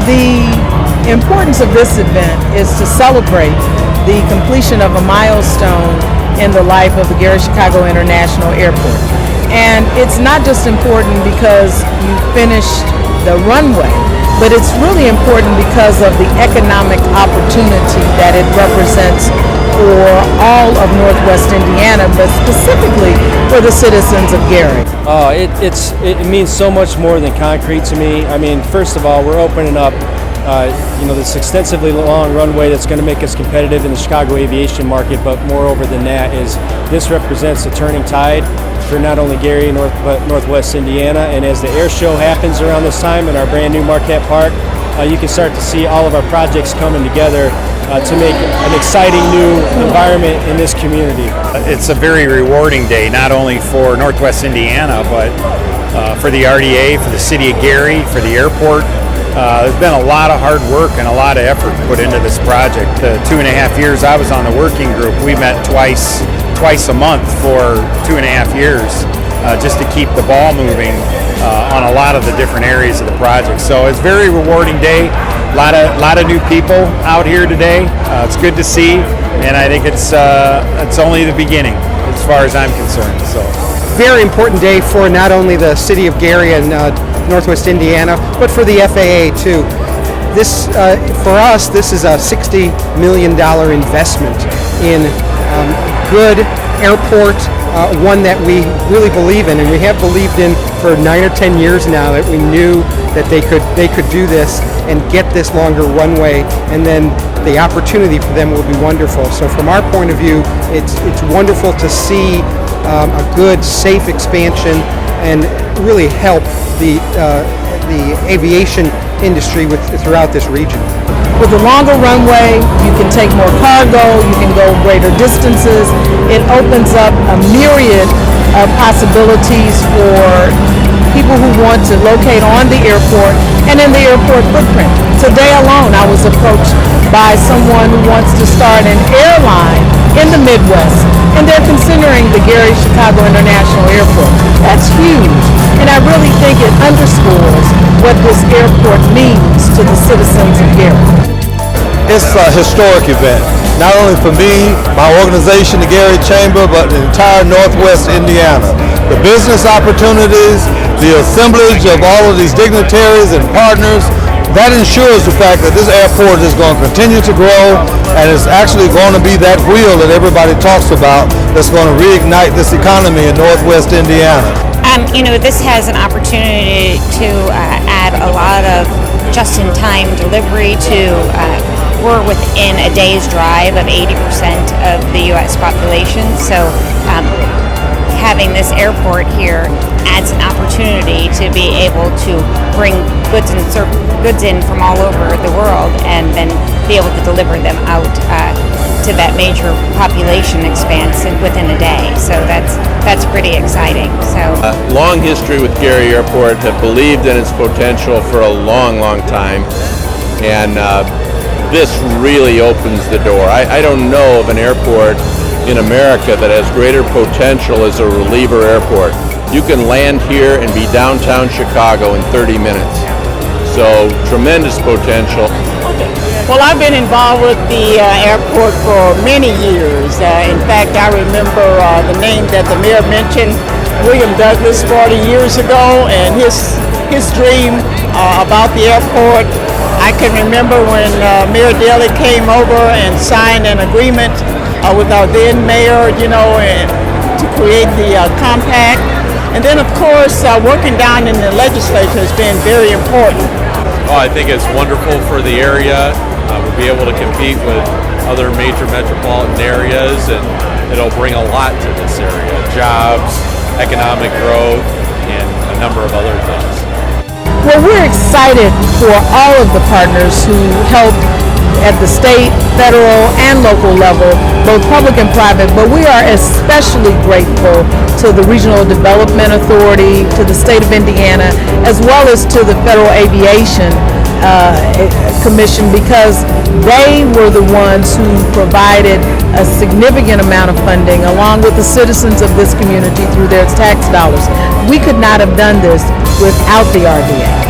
The importance of this event is to celebrate the completion of a milestone in the life of the Gary Chicago International Airport. And it's not just important because you finished the runway, but it's really important because of the economic opportunity that it represents for all of Northwest Indiana, but specifically for the citizens of Gary. It means so much more than concrete to me. I mean, first of all, we're opening up this extensively long runway that's going to make us competitive in the Chicago aviation market, but moreover than that is this represents a turning tide for not only Gary but Northwest Indiana. And as the air show happens around this time in our brand new Marquette Park, you can start to see all of our projects coming together to make an exciting new environment in this community. It's a very rewarding day, not only for Northwest Indiana, but for the RDA, for the city of Gary, for the airport. There's been a lot of hard work and a lot of effort put into this project. The 2.5 years I was on the working group, we met twice a month for 2.5 years just to keep the ball moving on a lot of the different areas of the project. So it's a very rewarding day. A lot of new people out here today. It's good to see, and I think it's only the beginning as far as I'm concerned. So, very important day for not only the city of Gary and Northwest Indiana, but for the FAA too. This, for us, this is a $60 million investment in good airport, one that we really believe in, and we have believed in for 9 or 10 years now. That we knew that they could do this and get this longer runway, and then the opportunity for them will be wonderful. So from our point of view, it's wonderful to see a good, safe expansion and really help the aviation industry throughout this region. With a longer runway, you can take more cargo, you can go greater distances. It opens up a myriad of possibilities for people who want to locate on the airport and in the airport footprint. Today alone, I was approached by someone who wants to start an airline in the Midwest, and they're considering the Gary Chicago International Airport. That's huge, and I really think it underscores what this airport means to the citizens of Gary. It's a historic event, not only for me, my organization, the Gary Chamber, but the entire Northwest Indiana. The business opportunities, the assemblage of all of these dignitaries and partners, that ensures the fact that this airport is going to continue to grow, and it's actually going to be that wheel that everybody talks about that's going to reignite this economy in Northwest Indiana. This has an opportunity to add a lot of just-in-time delivery to we're within a day's drive of 80% of the U.S. population, so having this airport here adds an opportunity to be able to bring goods in from all over the world and then be able to deliver them out to that major population expanse within a day. So that's pretty exciting. So long history with Gary Airport, have believed in its potential for a long time, and this really opens the door. I don't know of an airport in America that has greater potential as a reliever airport. You can land here and be downtown Chicago in 30 minutes. So tremendous potential. Well, I've been involved with the airport for many years. In fact, I remember the name that the mayor mentioned, William Douglas, 40 years ago, and his dream about the airport. I can remember when Mayor Daley came over and signed an agreement with our then mayor, and to create the compact. And then, of course, working down in the legislature has been very important. I think it's wonderful for the area. We'll be able to compete with other major metropolitan areas, and it'll bring a lot to this area. Jobs, economic growth, and a number of other things. Well, we're excited for all of the partners who help at the state, federal, and local level, both public and private, but we are especially grateful to the Regional Development Authority, to the state of Indiana, as well as to the Federal Aviation Commission, because they were the ones who provided a significant amount of funding along with the citizens of this community through their tax dollars. We could not have done this without the RDA.